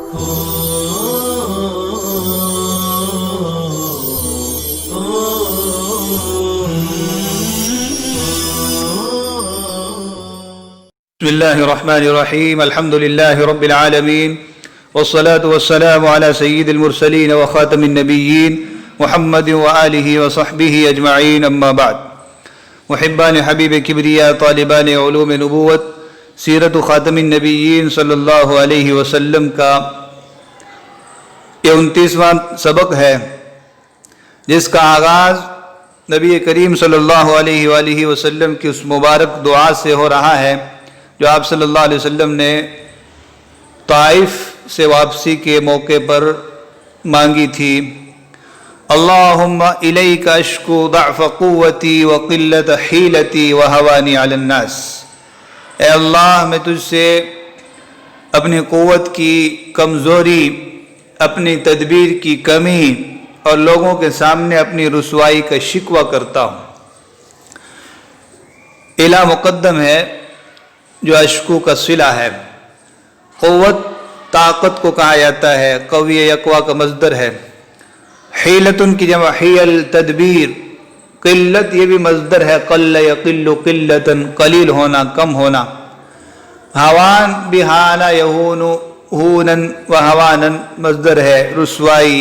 بسم الله الرحمن الرحيم الحمد لله رب العالمين والصلاة والسلام على سيد المرسلين وخاتم النبيين محمد وآله وصحبه أجمعين أما بعد محبان حبیب کبریا طالبان علوم نبوت سیرت خاتم النبیین صلی اللہ علیہ وسلم کا یہ 29واں سبق ہے، جس کا آغاز نبی کریم صلی اللہ علیہ وآلہ وسلم کی اس مبارک دعا سے ہو رہا ہے جو آپ صلی اللہ علیہ وسلم نے طائف سے واپسی کے موقع پر مانگی تھی۔ اللہم الیک اشکو ضعف قوتی وقلت حیلتی وہوانی علی الناس، اے اللہ میں تجھ سے اپنی قوت کی کمزوری، اپنی تدبیر کی کمی اور لوگوں کے سامنے اپنی رسوائی کا شکوہ کرتا ہوں۔ الا مقدم ہے جو اشکو کا صلہ ہے۔ قوت طاقت کو کہا جاتا ہے، قوی یقوا کا مصدر ہے۔ حیلتن کی جمع حیل تدبیر، قلت یہ بھی مصدر ہے، قل یقل قلتن قلیل ہونا، کم ہونا۔ ہوان بھی حانا یہون ہونن وہوانن مصدر ہے، رسوائی۔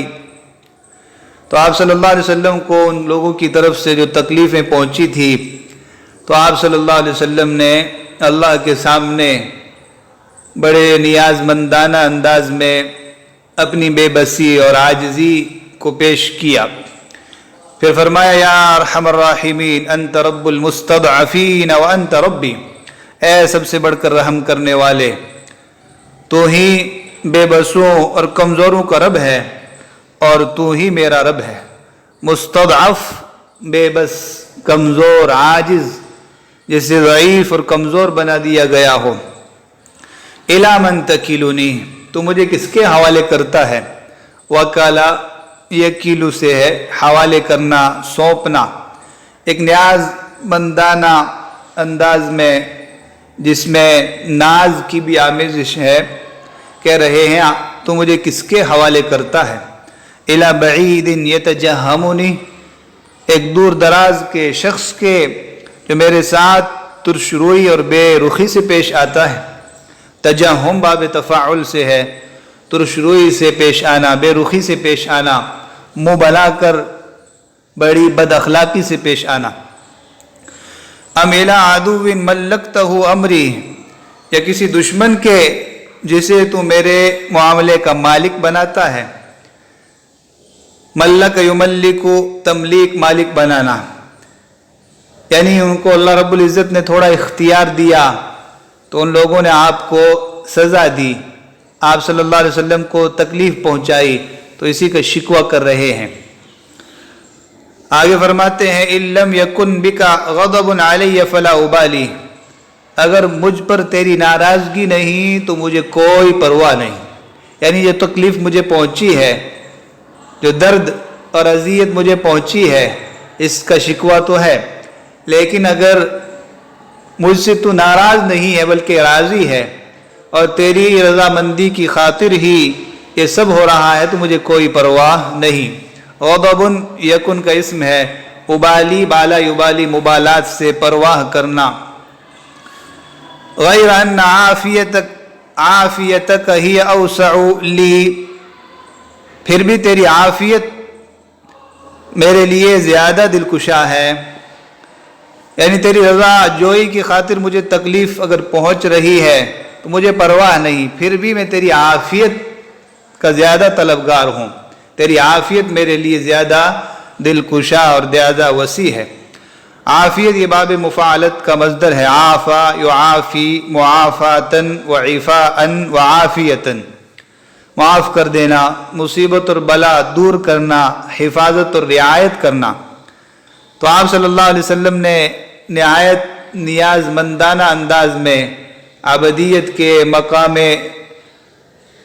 تو آپ صلی اللہ علیہ وسلم کو ان لوگوں کی طرف سے جو تکلیفیں پہنچی تھی تو آپ صلی اللہ علیہ وسلم نے اللہ کے سامنے بڑے نیاز مندانہ انداز میں اپنی بے بسی اور عاجزی کو پیش کیا۔ پھر فرمایا یا ارحم الراحمین انت رب المستضعفین وانت ربی، اے سب سے بڑھ کر رحم کرنے والے، تو ہی بے بسوں اور کمزوروں کا رب ہے اور تو ہی میرا رب ہے۔ مستضعف بے بس، کمزور، عاجز، جسے ضعیف اور کمزور بنا دیا گیا ہو۔ الی من تکلنی، تو مجھے کس کے حوالے کرتا ہے؟ وکالا یکیلو سے ہے، حوالے کرنا، سونپنا، ایک نیاز مندانہ انداز میں جس میں ناز کی بھی آمیزش ہے، کہہ رہے ہیں تو مجھے کس کے حوالے کرتا ہے؟ الی بعید یتجہمنی، ایک دور دراز کے شخص کے جو میرے ساتھ ترش روئی اور بے رخی سے پیش آتا ہے۔ تجہم باب تفاعل سے ہے، ترش روئی سے پیش آنا، بے رخی سے پیش آنا، منہ بنا کر بڑی بد اخلاقی سے پیش آنا۔ ام الی عدو ملکتہ امری، یا کسی دشمن کے جسے تو میرے معاملے کا مالک بناتا ہے۔ ملک یملک، تملیک مالک بنانا، یعنی ان کو اللہ رب العزت نے تھوڑا اختیار دیا تو ان لوگوں نے آپ کو سزا دی، آپ صلی اللہ علیہ وسلم کو تکلیف پہنچائی، تو اسی کا شکوہ کر رہے ہیں۔ آگے فرماتے ہیں ان لم یکن بک غضب علی فلا ابالی، اگر مجھ پر تیری ناراضگی نہیں تو مجھے کوئی پرواہ نہیں، یعنی یہ تکلیف مجھے پہنچی ہے، جو درد اور اذیت مجھے پہنچی ہے، اس کا شکوہ تو ہے، لیکن اگر مجھ سے تو ناراض نہیں ہے بلکہ راضی ہے اور تیری رضامندی کی خاطر ہی یہ سب ہو رہا ہے تو مجھے کوئی پرواہ نہیں۔ غضب یکن کا اسم ہے، ابالی بالا یبالی مبالات سے پرواہ کرنا۔ غیر ان عافیتک ہی اوسع لی، پھر بھی تیری عافیت میرے لیے زیادہ دلکشا ہے، یعنی تیری رضا جوئی کی خاطر مجھے تکلیف اگر پہنچ رہی ہے تو مجھے پرواہ نہیں، پھر بھی میں تیری عافیت کا زیادہ طلبگار ہوں، تیری عافیت میرے لیے زیادہ دلکشا اور زیادہ وسیع ہے۔ عافیت یہ باب مفاعلت کا مصدر ہے، عافا یعافی معافاتن وعفاءن وعافیتن، معاف کر دینا، مصیبت اور بلا دور کرنا، حفاظت اور رعایت کرنا۔ تو آپ صلی اللہ علیہ وسلم نے نہایت نیاز مندانہ انداز میں عبدیت کے مقام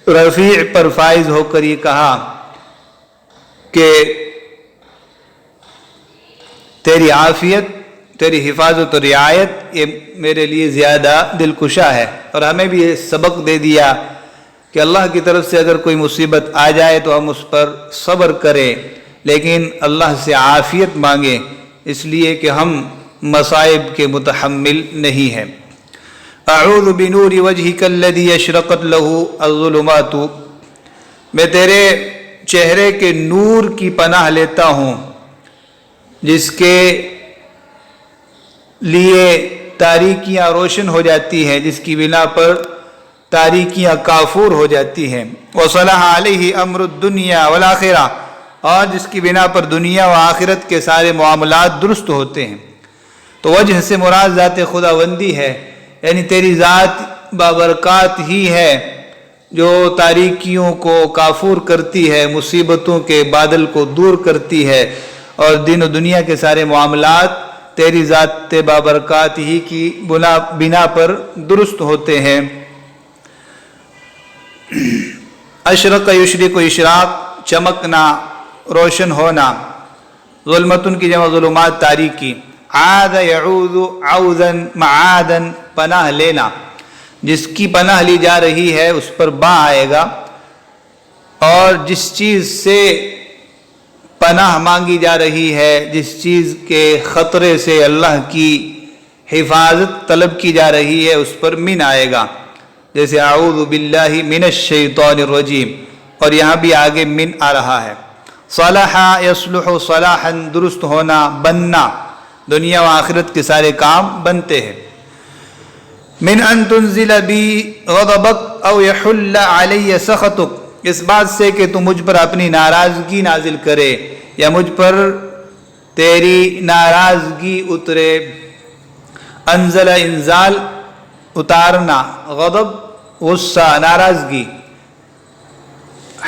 رفیع پر فائز ہو کر یہ کہا کہ تیری عافیت، تیری حفاظت و رعایت یہ میرے لیے زیادہ دلکشا ہے۔ اور ہمیں بھی یہ سبق دے دیا کہ اللہ کی طرف سے اگر کوئی مصیبت آ جائے تو ہم اس پر صبر کریں، لیکن اللہ سے عافیت مانگیں، اس لیے کہ ہم مصائب کے متحمل نہیں ہیں۔ اعوذ بنور وجهک الذی اشرقت له الظلمات، میں تیرے چہرے کے نور کی پناہ لیتا ہوں جس کے لیے تاریکیاں روشن ہو جاتی ہیں، جس کی بنا پر تاریکیاں کافور ہو جاتی ہیں۔ وصلح علیہ امر الدنیا والآخرہ، اور جس کی بنا پر دنیا و آخرت کے سارے معاملات درست ہوتے ہیں۔ تو وجہ سے مراد ذات خداوندی ہے، یعنی تیری ذات بابرکات ہی ہے جو تاریکیوں کو کافور کرتی ہے، مصیبتوں کے بادل کو دور کرتی ہے، اور دین و دنیا کے سارے معاملات تیری ذات بابرکات ہی کی بنا پر درست ہوتے ہیں۔ اشرق یشرق اشراق، چمکنا، روشن ہونا، ظلمتن کی جمع ظلمات تاریکی، عاد یعوذ عوذا معادا پناہ لینا، جس کی پناہ لی جا رہی ہے اس پر با آئے گا، اور جس چیز سے پناہ مانگی جا رہی ہے، جس چیز کے خطرے سے اللہ کی حفاظت طلب کی جا رہی ہے اس پر من آئے گا، جیسے اعوذ باللہ من الشیطان الرجیم، اور یہاں بھی آگے من آ رہا ہے۔ صلح یصلح صلاحا، درست ہونا، بننا، دنیا و آخرت کے سارے کام بنتے ہیں۔ من ان تنزل بی غضبک او یحل علی سخطک، اس بات سے کہ تو مجھ پر اپنی ناراضگی نازل کرے یا مجھ پر تیری ناراضگی اترے۔ انزل انزال، اتارنا، غضب غصہ، ناراضگی،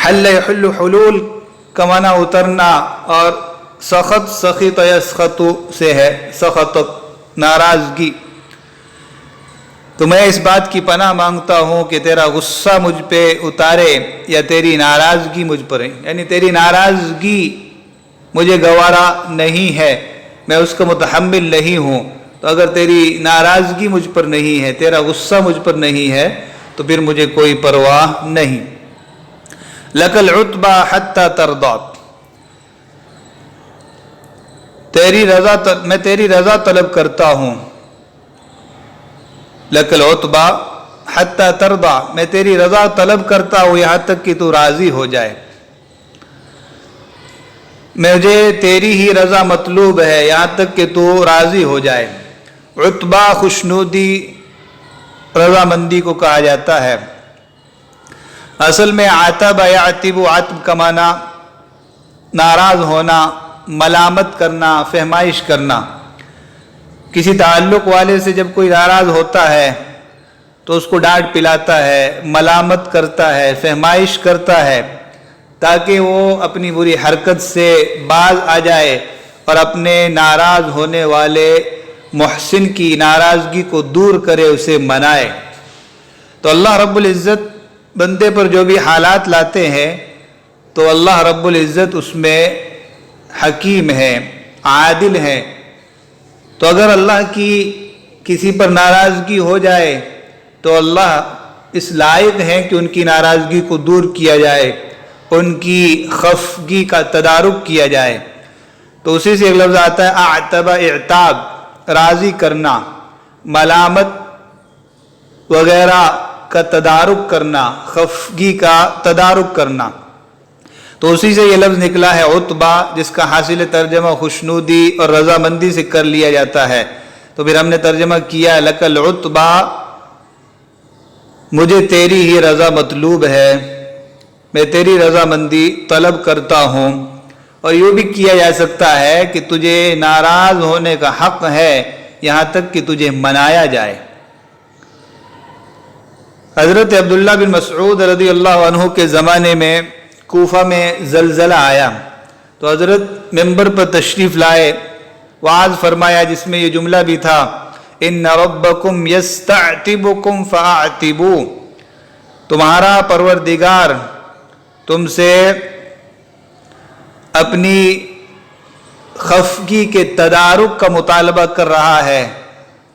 حل یحل حلول کا معنی اترنا، اور سخط سخط یسخط سے ہے، سخطک ناراضگی۔ تو میں اس بات کی پناہ مانگتا ہوں کہ تیرا غصہ مجھ پہ اتارے یا تیری ناراضگی مجھ پر ہے، یعنی تیری ناراضگی مجھے گوارا نہیں ہے، میں اس کا متحمل نہیں ہوں۔ تو اگر تیری ناراضگی مجھ پر نہیں ہے، تیرا غصہ مجھ پر نہیں ہے، تو پھر مجھے کوئی پرواہ نہیں۔ لک العتبی حتی ترضی، میں تیری رضا طلب کرتا ہوں۔ لک العتبی حتی ترضی، میں تیری رضا طلب کرتا ہوں یہاں تک کہ تو راضی ہو جائے۔ مجھے تیری ہی رضا مطلوب ہے یہاں تک کہ تو راضی ہو جائے۔ عتبہ خوشنودی، رضامندی کو کہا جاتا ہے۔ اصل میں عاتب یعتب، عاتب کا معنی ناراض ہونا، ملامت کرنا، فہمائش کرنا۔ کسی تعلق والے سے جب کوئی ناراض ہوتا ہے تو اس کو ڈانٹ پلاتا ہے، ملامت کرتا ہے، فہمائش کرتا ہے، تاکہ وہ اپنی بری حرکت سے باز آ جائے اور اپنے ناراض ہونے والے محسن کی ناراضگی کو دور کرے، اسے منائے۔ تو اللہ رب العزت بندے پر جو بھی حالات لاتے ہیں تو اللہ رب العزت اس میں حکیم ہے، عادل ہے۔ تو اگر اللہ کی کسی پر ناراضگی ہو جائے تو اللہ اس لائق ہے کہ ان کی ناراضگی کو دور کیا جائے، ان کی خفگی کا تدارک کیا جائے۔ تو اسی سے ایک لفظ آتا ہے اعتب، اعتاب، راضی کرنا، ملامت وغیرہ کا تدارک کرنا، خفگی کا تدارک کرنا۔ تو اسی سے یہ لفظ نکلا ہے عتبہ، جس کا حاصل ترجمہ خوشنودی اور رضامندی سے کر لیا جاتا ہے۔ تو پھر ہم نے ترجمہ کیا لک العتبہ، مجھے تیری ہی رضا مطلوب ہے، میں تیری رضامندی طلب کرتا ہوں۔ اور یہ بھی کیا جا سکتا ہے کہ تجھے ناراض ہونے کا حق ہے یہاں تک کہ تجھے منایا جائے۔ حضرت عبداللہ بن مسعود رضی اللہ عنہ کے زمانے میں کوفہ میں زلزلہ آیا تو حضرت ممبر پر تشریف لائے، وعظ فرمایا، جس میں یہ جملہ بھی تھا ان ربکم یستعتبکم فاعتبوا، تمہارا پروردگار تم سے اپنی خفگی کے تدارک کا مطالبہ کر رہا ہے،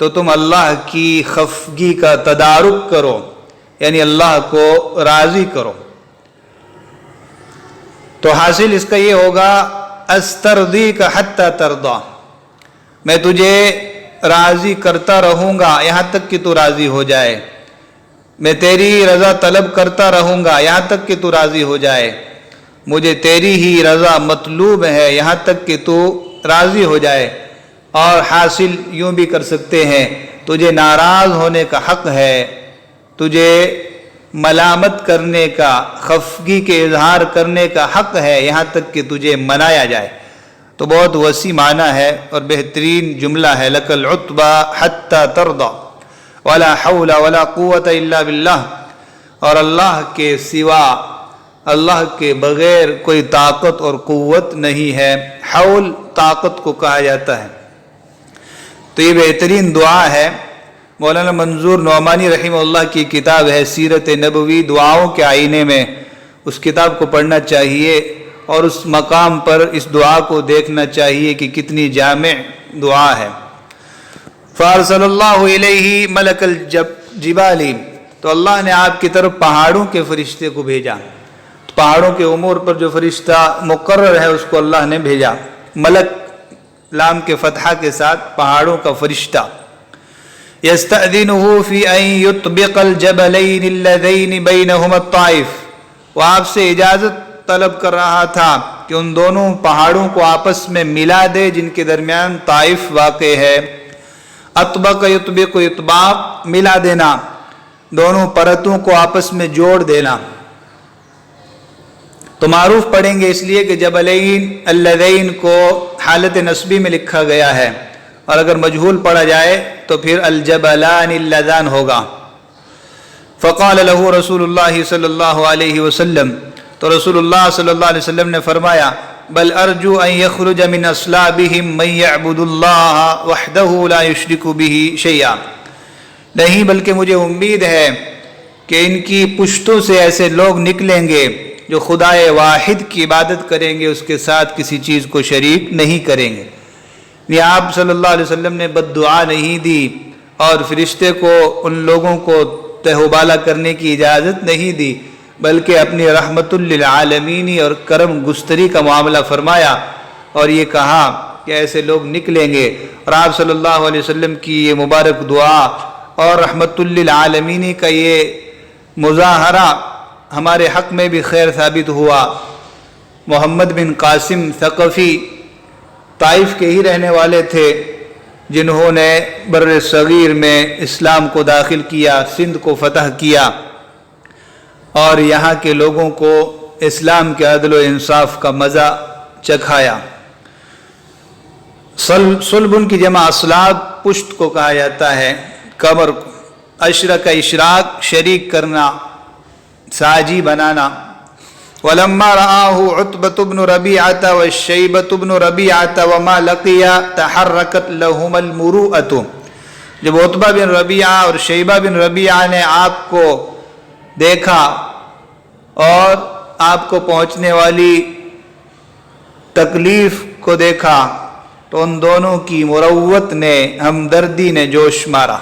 تو تم اللہ کی خفگی کا تدارک کرو، यानी अल्लाह को राज़ी करो। तो हासिल इसका ये होगा अस्तरदी का हत्ता तरदा, मैं तुझे राज़ी करता रहूँगा यहाँ तक कि तू राज़ी हो जाए, मैं तेरी रज़ा तलब करता रहूँगा यहाँ तक कि तू राज़ी हो जाए, मुझे तेरी ही रज़ा मतलूब है यहाँ तक कि तू राज़ी हो जाए। और हासिल यूँ भी कर सकते हैं, तुझे नाराज़ होने का हक़ है, तुझे मलामत करने का, खफगी के इजहार करने का हक़ है यहाँ तक कि तुझे मनाया जाए। तो बहुत वसी माना है और बेहतरीन जुमला है, लकल उत्बा हत्ता तरदा वला हौला वला कुव्वता इल्ला बिल्लाह, और अल्लाह के सिवा, अल्लाह के बग़ैर कोई ताकत और क़ुव्वत नहीं है। हौल ताकत को कहा जाता है। तो ये बेहतरीन दुआ है। मौलाना मंजूर नौमानी रहीमहुल्लाह की किताब है सीरत नबवी दुआओं के आईने में, उस किताब को पढ़ना चाहिए और उस मकाम पर इस दुआ को देखना चाहिए कि कितनी जामे दुआ है। फ़अरसलल्लाहु इलैहि मलकल जिबाली, तो अल्लाह ने आपकी तरफ पहाड़ों के फरिश्ते को भेजा। तो पहाड़ों के उमूर पर जो फरिश्ता मुकर्रर है उसको अल्लाह ने भेजा। मलक लाम के फतहा के साथ पहाड़ों का फरिश्ता। यस्तअज़िनुहु फ़ी अन युतबिक़ल जबलैनि अल्लज़ैनि बैनहुमा ताइफ़, वो आपसे इजाज़त तलब कर रहा था कि उन दोनों पहाड़ों को आपस में मिला दे जिनके दरमियान ताइफ वाक़े है। अतबक युतबिक इतबाक, मिला देना, दोनों परतों को आपस में जोड़ देना। तो मारूफ पढ़ेंगे इसलिए कि जबलैन अल्लज़ैन को हालत नस्बी में लिखा गया है, और अगर मजहूल पढ़ा जाए तो फिर अल-जबलान अल-लज़ान होगा। फ़क़ाल लहू रसूलुल्लाह सल्लल्लाहु अलैहि वसल्लम, तो रसूलुल्लाह सल्लल्लाहु अलैहि वसल्लम ने फरमाया, बल अर्जू अन यख़रुज मिन अस्लाबिहिम मन यअबुदुल्लाह वहदहु ला युशरिकु बिही शैआ, नहीं बल्कि मुझे उम्मीद है कि इनकी पुश्तों से ऐसे लोग निकलेंगे जो खुदाए वाहिद की इबादत करेंगे, उसके साथ किसी चीज़ को शरीक नहीं करेंगे। ये आप सल्लल्लाहु अलैहि वसल्लम ने बद्दुआ नहीं दी और फरिश्ते को उन लोगों को तहबाला करने की इजाज़त नहीं दी, बल्कि अपनी रहमतुल लिल आलमीन और करम गुस्तरी का मामला फरमाया और ये कहा कि ऐसे लोग निकलेंगे। और आप सल्लल्लाहु अलैहि वसल्लम की ये मुबारक दुआ और रहमतुल लिल आलमीन का ये मुज़ाहरा हमारे हक़ में भी खैर साबित हुआ। मोहम्मद बिन कासिम थक़फ़ी ताइफ के ही रहने वाले थे, जिन्होंने बर्र सग़ीर में इस्लाम को दाखिल किया, सिंध को फ़तह किया और यहाँ के लोगों को इस्लाम के अदल व इंसाफ का मज़ा चखाया। सुल्बुन की जमा असलाब पुश्त को कहा जाता है, कमर को। अशरक इशराक शरीक करना, साजी बनाना। वलम्मा रआहु उतबतु ब्नु रबीअता व शैबतु ब्नु रबीअता व मा लक़िया तहर्रकत लहुमल मुरूअतु, जब उतबा बिन रबीआ और शैबा बिन रबीआ ने आपको देखा और आपको पहुँचने वाली तकलीफ़ को देखा तो उन दोनों की मुरव्वत ने, हमदर्दी ने जोश मारा।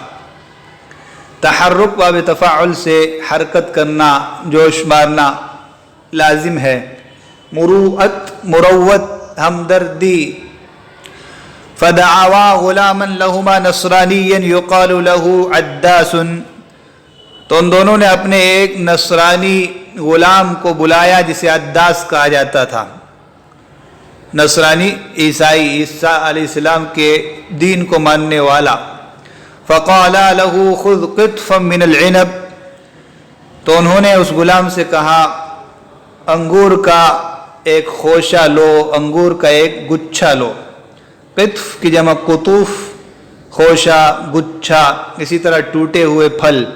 तहर्रुक बाब तफ़ाउल से हरकत करना, जोश मारना लाजिम है। मुरूअत, मुरव्वत, हमदर्दी। फ़दअवा गुलामन लहुमा नसरानियन युक़ालु लहू अद्दासुन, तो उन दोनों ने अपने एक नसरानी गुलाम को बुलाया जिसे अद्दास कहा जाता था। नसरानी ईसाई, ईसा अलैहिस्सलाम के दीन को मानने वाला। फ़क़ाला लहू खुज़ क़ित्फ़म मिनल इनब, तो उन्होंने उस गुलाम से कहा अंगूर का एक खोशा लो, अंगूर का एक गुच्छा लो। क़ित्फ़ की जमा कुतूफ़, खोशा, गुच्छा, इसी तरह टूटे हुए फल।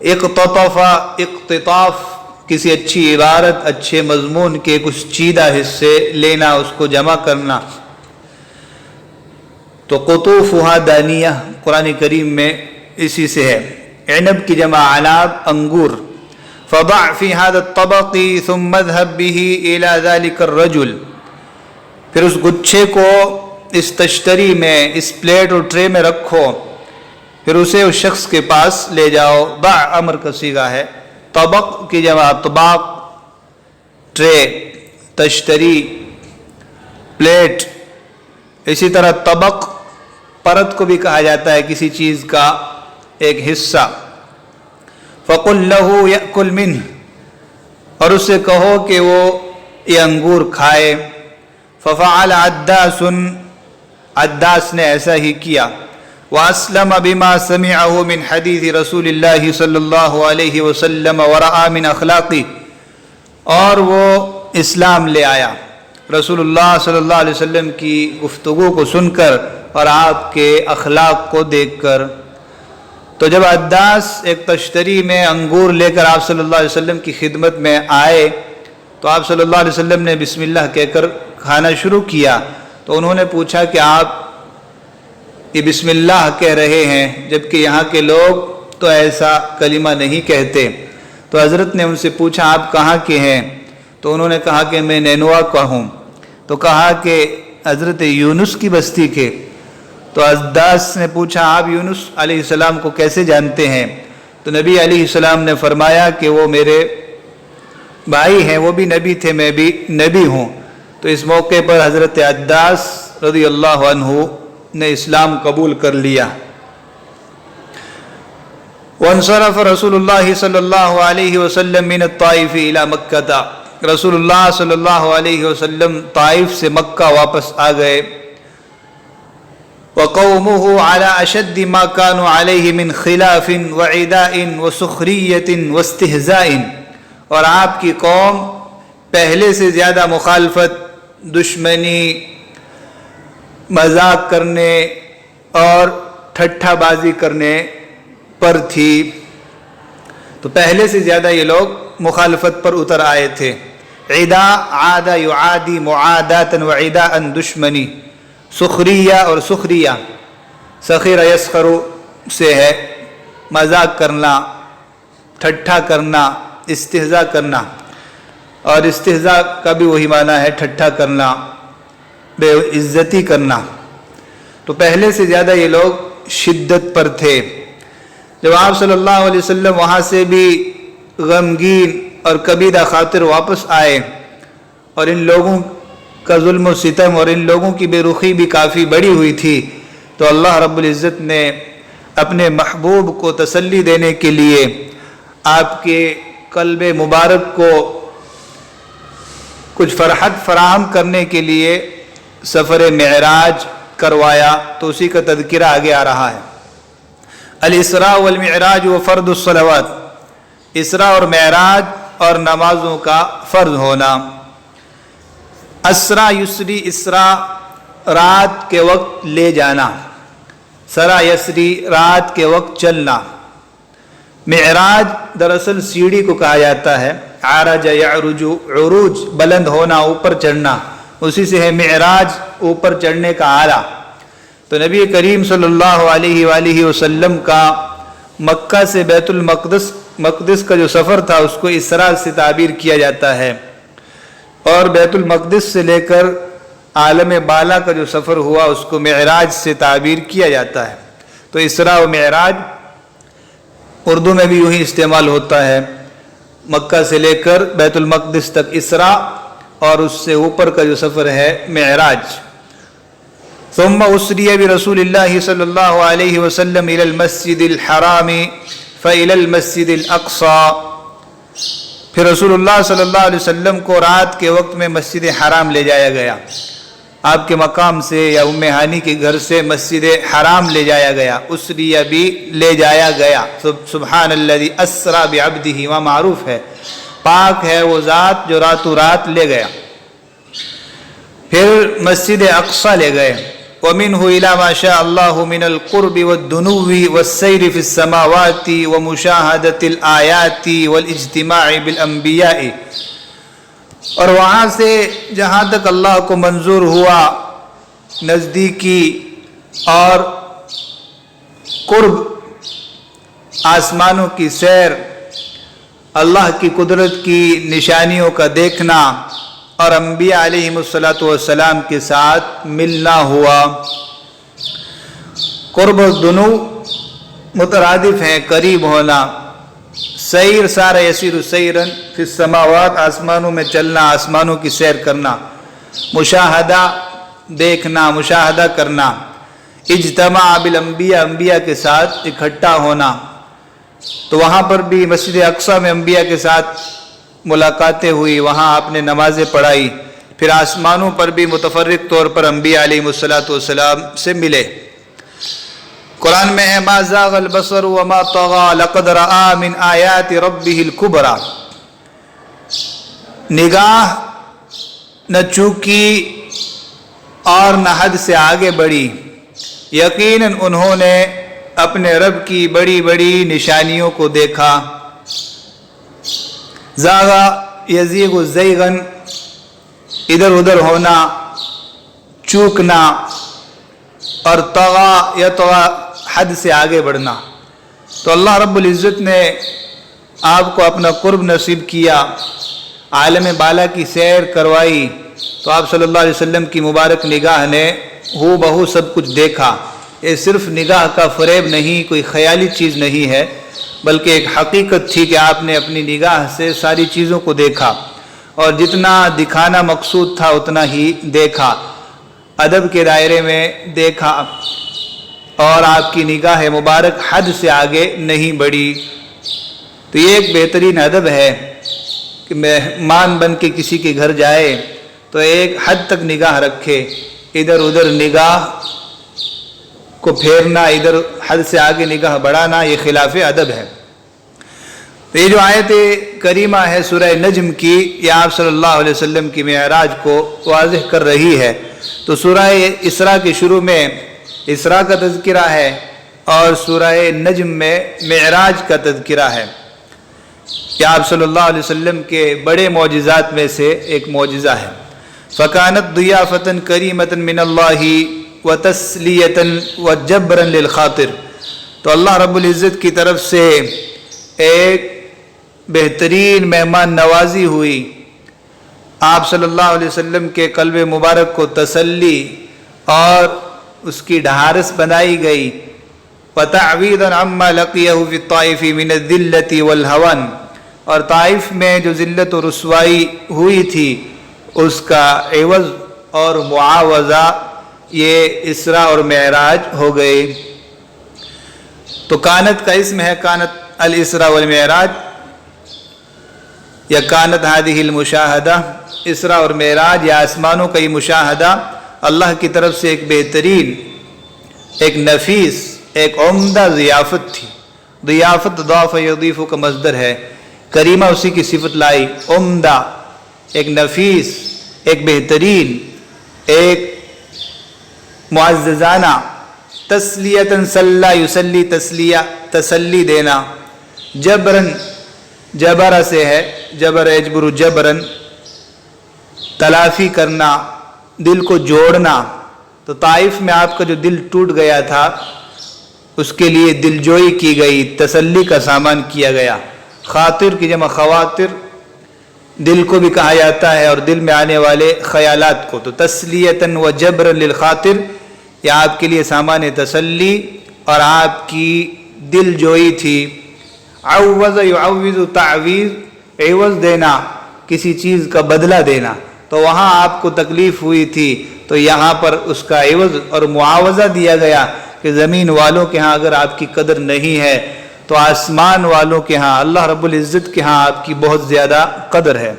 इक़्ततफ़ा, इक़्तिताफ़, किसी अच्छी इबारत, अच्छे मज़मून के कुछ चीदा हिस्से लेना, उसको जमा करना। तो क़ुतूफ़ुहा दानिया कुरान करीम में इसी से है। इनब की जमा अनाब, अंगूर। फ़दअ फ़ी हाज़ा तबक़ी सुम्मा अज़हब बिही इला ज़ालिका अर्रजुल, फिर उस गुच्छे को इस तश्तरी में, इस प्लेट और ट्रे में रखो, फिर उसे उस शख्स के पास ले जाओ। बा अमर का सीगा है, तबक की जमा तबाक, ट्रे, तश्तरी, प्लेट। इसी तरह तबक परत को भी कहा जाता है, किसी चीज़ का एक हिस्सा। फ़कुल लहू यअकुल मिन्ह, और उससे कहो कि वो ये अंगूर खाए। फ़फ़अल अद्दासुन, अद्दास ने ऐसा ही किया। वअस्लम बिमा समिअहु मिन हदीस रसूलिल्लाहि सल्लल्लाहु अलैहि वसल्लम वरआ मिन अखलाक़ी, और वो इस्लाम ले आया रसूलुल्लाह सल्लल्लाहु अलैहि वसल्लम की गुफ्तगू को सुनकर और आपके अखलाक को देखकर। तो जब अद्दास एक तश्तरी में अंगूर लेकर आप सल्लल्लाहु अलैहि वसल्लम की खिदमत में आए तो आप सल्लल्लाहु अलैहि वसल्लम ने बिस्मिल्लाह कहकर खाना शुरू किया। तो उन्होंने पूछा कि आप ये बिस्मिल्लाह कह रहे हैं जबकि यहाँ के लोग तो ऐसा कलिमा नहीं कहते। तो हज़रत ने उनसे पूछा आप कहाँ के हैं? तो उन्होंने कहा कि मैं नैनुआ का हूँ। तो कहा कि हज़रत यूनुस की बस्ती के। तो अद्दास ने पूछा आप यूनुस अलैहिस्सलाम को कैसे जानते हैं? तो नबी अलैहिस्सलाम ने फरमाया कि वो मेरे भाई हैं, वो भी नबी थे, मैं भी नबी हूँ। तो इस मौके पर हज़रत अद्दास रज़ियल्लाहु अन्हु ने इस्लाम कबूल कर लिया। वंसरफ रसूलुल्लाह सल्लल्लाहु अलैहि वसल्लम मिन ताइफ इला मक्का, रसूलुल्लाह सल्लल्लाहु अलैहि वसल्लम ताइफ से मक्का वापस आ गए। वक़ौमुहु अला अशद्दि मा कानु अलैहि मिन खिलाफिन व इदाइन व सुखरियतिन व इस्तिहज़ाइन, और आपकी कौम पहले से ज़्यादा मुखालफत, दुश्मनी, मजाक करने और ठट्ठाबाजी करने पर थी। तो पहले से ज़्यादा ये लोग मुखालफत पर उतर आए थे। इदा आदा युआदी मुआदातन व इदाअन, दुश्मनी। सुखरिया और सुखरिया, सखीर यस्खरु से है मजाक करना, ठट्ठा करना, इस्तिहज़ा करना, और इस्तिहज़ा का भी वही माना है ठट्ठा करना, बेइज्जती करना। तो पहले से ज़्यादा ये लोग शिद्दत पर थे। जब आप सल्लल्लाहु अलैहि वसल्लम वहाँ से भी गमगीन और कबीदा खातिर वापस आए और इन लोगों का जुल्म और सितम और इन लोगों की बेरुखी भी काफ़ी बड़ी हुई थी, तो अल्लाह रब्बुल इज़्ज़त ने अपने महबूब को तसल्ली देने के लिए आपके कल्ब मुबारक को कुछ फरहत फराहम करने के लिए सफ़र मेराज करवाया। तो उसी का तज़किरा आगे आ रहा है। अल इसरा वल मिअराज व फ़र्दुस सलवात, इसरा और मेराज और नमाजों का फ़र्ज होना। असरा युसरी, इसरा रात के वक्त ले जाना, सरा यसरी रात के वक्त चलना। मेराज दरअसल सीढ़ी को कहा जाता है। आरज यअरुजु, उरूज बुलंद होना, ऊपर चढ़ना, उसी से है मेराज, ऊपर चढ़ने का आला। तो नबी करीम सल्लल्लाहु अलैहि वसल्लम का मक्का से बैतुल मक़दिस का जो सफ़र था उसको इसरा से ताबीर किया जाता है, और बैतुल मक़दिस से लेकर आलम बाला का जो सफ़र हुआ उसको मेराज से ताबीर किया जाता है। तो इसरा व मेराज उर्दू में भी यूँ ही इस्तेमाल होता है। मक्का से लेकर बैतुल मक़दिस तक इसरा, और उससे ऊपर का जो सफ़र है मेराज। सुम्मा उसरिया बि रसूलिल्लाहि सल्लल्लाहु अलैहि वसल्लम इलल मस्जिदिल हरामी फ़इलल मस्जिदिल अक़सा, फिर रसूलुल्लाह सल्लल्लाहु अलैहि वसल्लम को रात के वक्त में मस्जिद हराम ले जाया गया। आपके मकाम से या उम्मे हानी के घर से मस्जिद हराम ले जाया गया, उसरिया भी ले जाया गया। सुब्हानल्लज़ी अस्रा बिअब्दिही, वहाँ मारूफ है, पाक है वो ज़ात जो रातों रात ले गया। फिर मस्जिद अक़सा ले गए। वमिन्हु इला मा शा अल्लाहु मिनल क़ुर्बि वद्दुनूवी वस्सैरि फ़िस समावाति व मुशाहदतिल आयाति वल इज्तिमाइ बिल अंबियाइ, और वहाँ से जहाँ तक अल्लाह को मंजूर हुआ नज़दीकी और कुर्ब, आसमानों की सैर, अल्लाह की कुदरत की निशानियों का देखना और अंबिया अलैहिमुस्सलातु वस्सलाम के साथ मिलना हुआ। कुर्ब दुनू मुतरादिफ हैं, करीब होना। सैर सारा यसीर सैरन फिर समावात, आसमानों में चलना, आसमानों की सैर करना। मुशाहदा देखना, मुशाहदा करना। इज्तमा बिल अंबिया, अंबिया के साथ इकट्ठा होना। तो वहाँ पर भी मस्जिद अक्सा में अंबिया के साथ मुलाकातें हुई, वहाँ आपने नमाजें पढ़ाई। फिर आसमानों पर भी मुतफर्रिक तौर पर अंबिया अलैहिमुस्सलातु वस्सलाम से मिले। कुरान में है मा ज़ाग़ल बसर व मा तग़ा लक़द रआ मिन आयाति रब्बिहिल कुबरा। निगाह न चूकी और न हद से आगे बढ़ी, यकीनन उन्होंने अपने रब की बड़ी बड़ी निशानियों को देखा। ज़ाग़ा यज़ीग़ु ज़ैग़न, इधर उधर होना, चूकना, और तग़ा यतग़ा, हद से आगे बढ़ना। तो अल्लाह रब्बुल इज़्ज़त ने आपको अपना कुर्ब नसीब किया, आलम बाला की सैर करवाई, तो आप सल्लल्लाहु अलैहि वसल्लम की मुबारक निगाह ने हू बहू सब कुछ देखा। ये सिर्फ निगाह का फ़रेब नहीं, कोई ख़याली चीज़ नहीं है, बल्कि एक हकीकत थी कि आपने अपनी निगाह से सारी चीज़ों को देखा, और जितना दिखाना मकसूद था उतना ही देखा, अदब के दायरे में देखा, और आपकी निगाह मुबारक हद से आगे नहीं बढ़ी। तो ये एक बेहतरीन अदब है कि मेहमान बन के किसी के घर जाए तो एक हद तक निगाह रखे, इधर उधर निगाह को फेरना, इधर हद से आगे निगाह बढ़ाना, ये खिलाफ अदब है। तो ये जो आयत करीमा है सूरह नज्म की, ये आप सल्लल्लाहु अलैहि वसल्लम की मेराज को वाज़ेह कर रही है। तो सूरह इसरा के शुरू में इसरा का तज़किरा है और सूरह नज्म में मेराज का तज़किरा है। कि आप सल्लल्लाहु अलैहि वसल्लम के बड़े मौजिज़ात में से एक मौजिज़ा है। फ़कानत दियाफ़तन करीमतन मिनल्लाहि व तस्लियतन व जबरन लिल खातिर। तो अल्लाह रब्बुल इज़्ज़त की तरफ से एक बेहतरीन मेहमान नवाजी हुई, आप सल्लल्लाहु अलैहि वसल्लम के कल्ब मुबारक को तसल्ली और उसकी ढारस बनाई गई। वतअवीदन अम्मा लक़ियहु फ़ी ताइफ़ी मिन अज़्ज़िल्लति वल हवन, और ताइफ में जो ज़िल्लत और रुसवाई हुई थी उसका एवज़ और मुआवज़ा ये इसरा और मेराज हो गए। तो कानत का इसम है कानत अल इसरा वल मेराज, या कानत हादिहिल मुशाहदा, इसरा और मेराज या आसमानों का ये मुशाहदा अल्लाह की तरफ से एक बेहतरीन, एक नफीस, एक उम्दा ज़ियाफ़त थी। ज़ियाफ़त ज़ाफ़ यज़ीफ़ु का मज़दर है, करीमा उसी की सिफत लाई। उम्दा, एक नफीस, एक बेहतरीन, एक मुअज़्ज़ज़ाना। तस्लियतन सल्ला युसल्ली, तस्लिया तसल्ली देना। जबरन, जबरा से है, जबर यजबुरु जबरन, तलाफ़ी करना, दिल को जोड़ना। तो ताइफ में आपका जो दिल टूट गया था उसके लिए दिलजोई की गई, तसल्ली का सामान किया गया। खातिर की जमा खवातिर, दिल को भी कहा जाता है और दिल में आने वाले ख्यालात को। तो तस्लियतन व जबरन लिल खातिर, यह आपके लिए सामान तसल्ली और आपकी दिलजोई थी। अव्वज़ युअव्विज़ु तावीज़, एवज़ देना, किसी चीज़ का बदला देना। तो वहाँ आपको तकलीफ़ हुई थी तो यहाँ पर उसका एवज़ और मुआवज़ा दिया गया कि ज़मीन वालों के यहाँ अगर आपकी कदर नहीं है तो आसमान वालों के यहाँ, अल्लाह रब्बुल इज़्ज़त के यहाँ आपकी बहुत ज़्यादा कदर है।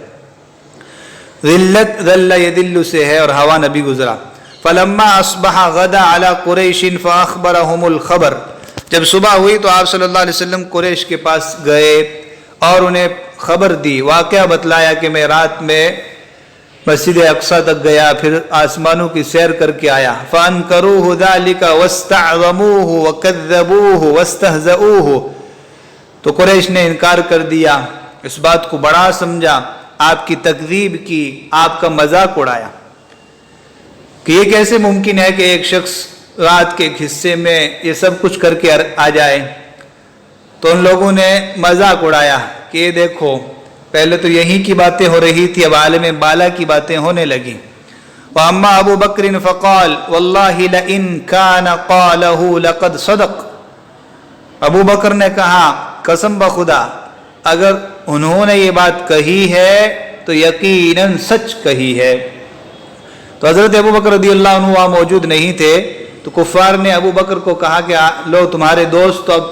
ज़िल्लत ज़ल्ल यदिल्लु से है और हवा नबी गुज़रा। फलम्मा अस्बहा गदा अला कुरैशिन फ़अख़बरहुमुल ख़बर, जब सुबह हुई तो आप सल्लल्लाहु अलैहि वसल्लम कुरैश के पास गए और उन्हें खबर दी, वाक़या बतलाया कि मैं रात में मस्जिद अक्सा तक गया, फिर आसमानों की सैर करके आया। फ़अनकरूहु ज़ालिका वस्तअज़मूहु वकज़्ज़बूहु वस्तहज़ऊहु, तो कुरैश ने इनकार कर दिया, इस बात को बड़ा समझा, आपकी तकज़ीब की, आपका मजाक उड़ाया कि ये कैसे मुमकिन है कि एक शख्स रात के एक हिस्से में ये सब कुछ करके आ जाए। तो उन लोगों ने मजाक उड़ाया कि ये देखो, पहले तो यहीं की बातें हो रही थी, अब आलम बाला की बातें होने लगी। व अम्मा अबू बकर फ़क़ाल वल्लाहि लइन कान क़ालहु लक़द सदक़, ابو بکر نے کہا قسم بخدا اگر انہوں نے یہ بات کہی ہے تو یقیناً سچ کہی ہے۔ تو حضرت ابو بکر رضی اللہ عنہ وہاں موجود نہیں تھے، تو کفار نے ابو بکر کو کہا کہ لو تمہارے دوست تو اب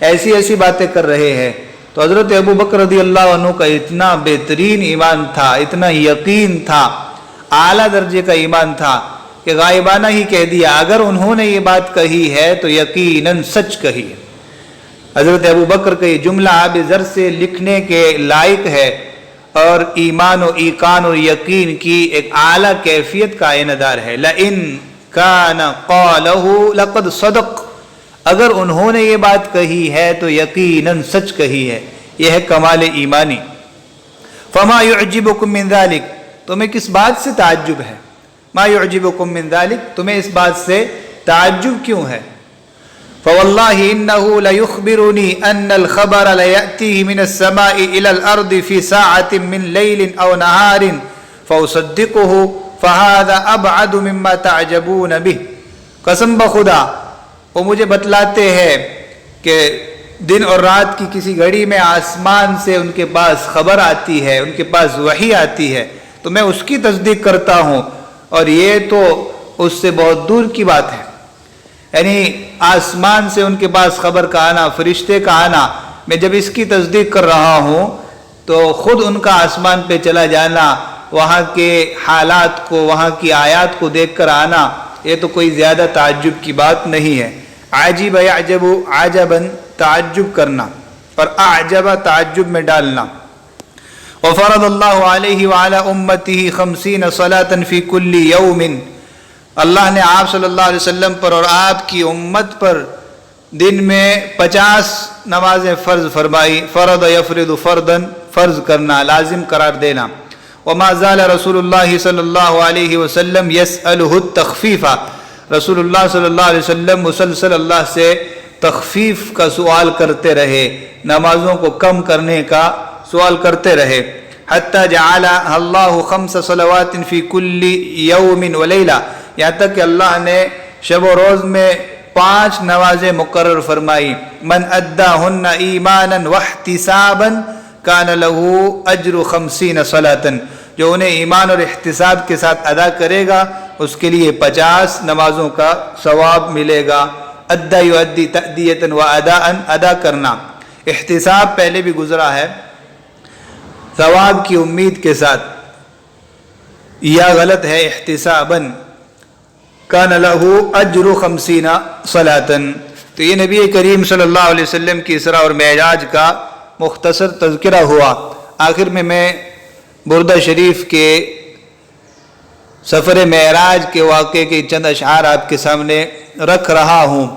ایسی ایسی باتیں کر رہے ہیں۔ تو حضرت ابو بکر رضی اللہ عنہ کا اتنا بہترین ایمان تھا، اتنا یقین تھا، اعلیٰ درجے کا ایمان تھا کہ غائبانہ ہی کہہ دیا اگر انہوں نے یہ بات کہی ہے تو یقیناً سچ کہی ہے۔ حضرت ابو بکر کا یہ جملہ آب زر سے لکھنے کے لائق ہے اور ایمان و ایقان و یقین کی ایک اعلیٰ کیفیت کا عینیدار ہے۔ لَإِن كَانَ قَالَهُ لَقَدْ صَدَقَ، اگر انہوں نے یہ بات کہی ہے تو یقیناً سچ کہی ہے، یہ ہے کمال ایمانی۔ فَمَا يُعْجِبُكُم مِّن ذَلِكَ، تمہیں کس بات سے تعجب ہے؟ ما يعجبكم من ذلك، تمہیں اس بات سے تعجب کیوں ہے؟ فوالله انه ليخبرني ان الخبر لياتيه من السماء الى الارض في ساعه من ليل او نهار فاصدقه فهذا ابعد مما تعجبون به۔ قسم بخدا وہ مجھے بتلاتے ہیں کہ دن اور رات کی کسی گھڑی میں آسمان سے ان کے پاس خبر آتی ہے، ان کے پاس وحی آتی ہے، تو میں اس کی تصدیق کرتا ہوں، اور یہ تو اس سے بہت دور کی بات ہے۔ یعنی آسمان سے ان کے پاس خبر کا آنا، فرشتے کا آنا، میں جب اس کی تصدیق کر رہا ہوں تو خود ان کا آسمان پہ چلا جانا، وہاں کے حالات کو، وہاں کی آیات کو دیکھ کر آنا، یہ تو کوئی زیادہ تعجب کی بات نہیں ہے۔ عجیب یعجب عجبا، تعجب کرنا، اور اعجب تعجب میں ڈالنا۔ وفرض اللہ علیہ وعلی امتہ 50 صلاة فی کل یوم، اللہ نے آپ صلی اللہ علیہ وسلم پر اور آپ کی امت پر دن میں 50 نمازیں فرض فرمائی۔ فرض یفرض فرضا، فرض کرنا، لازم قرار دینا۔ وما زال رسول اللہ صلی اللہ علیہ وسلم یسألہ التخفیف، رسول اللہ صلی اللہ علیہ وسلم مسلسل اللہ سے تخفیف کا سوال کرتے رہے، نمازوں کو کم کرنے کا سوال کرتے رہے۔ حتی جعل اللہ 5 صلوات فی کل یوم ولیلہ، یہاں تک کہ اللہ نے شب و روز میں 5 نمازیں مقرر فرمائی۔ من اداہن ایمانا واحتسابا کان لہ اجر 50 صلاۃ، جو انہیں ایمان اور احتساب کے ساتھ ادا کرے گا اس کے لیے 50 نمازوں کا ثواب ملے گا۔ ادا یؤدی تأدیۃ و اداء، ادا کرنا، احتساب پہلے بھی گزرا ہے، ثواب کی امید کے ساتھ، یا غلط ہے احتسابا، کان لہ اجر 50 صلاۃ۔ تو یہ نبی کریم صلی اللہ علیہ وسلم کی اسراء اور معراج کا مختصر تذکرہ ہوا۔ آخر میں بردہ شریف کے سفر معراج کے واقعے کے چند اشعار آپ کے سامنے رکھ رہا ہوں،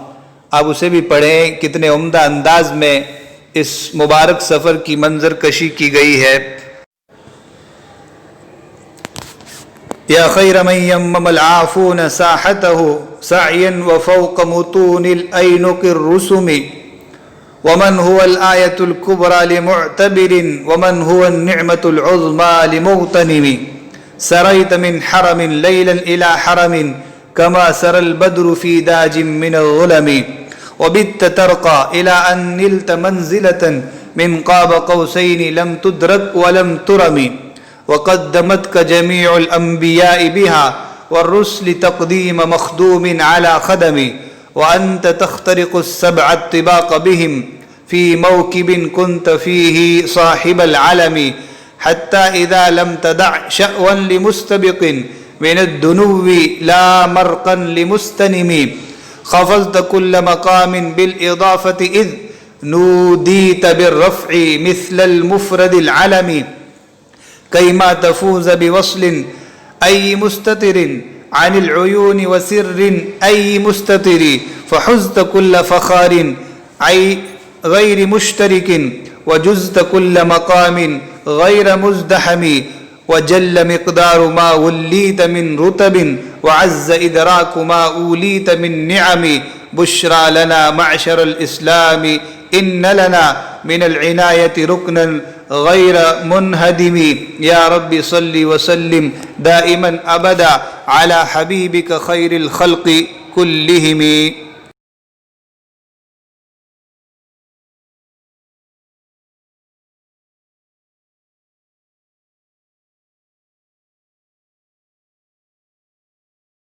آپ اسے بھی پڑھیں، کتنے عمدہ انداز میں اس مبارک سفر کی منظر کشی کی گئی ہے۔ یا خیر من یمم العافون ساحتہ سعیا وفوق متون الأینق الرسم، ومن هو الآیة الكبرى لمعتبر ومن هو النعمة العظمى لمغتنم، سريت من حرم ليلا إلى حرم كما سرى البدر في داج من الظلم، وبت ترقى إلى أن نلت منزلة من قاب قوسين لم تدرك ولم ترم، وقدمتك جميع الأنبياء بها والرسل تقديم مخدوم على خدم، وأنت تخترق السبع الطباق بهم في موكب كنت فيه صاحب العلم، حتى إذا لم تدع شأوا لمستبق من الدنو لا مرقا لمستنم، خفضت كل مقام بالإضافة إذ نوديت بالرفع مثل المفرد العلم، كيما تفوز بوصل أي مستتر عن العيون وسر أي مستتر، فحزت كل فخار أي غير مشترك، وجزت كل مقام غير مزدحم، وجل مقدار ما وليت من رتب، وعز إدراك ما أوليت من نعم، بشرى لنا معشر الإسلام إن لنا من العناية ركنا غير منهدم، يا رب صل وسلم دائما أبدا على حبيبك خير الخلق كلهم۔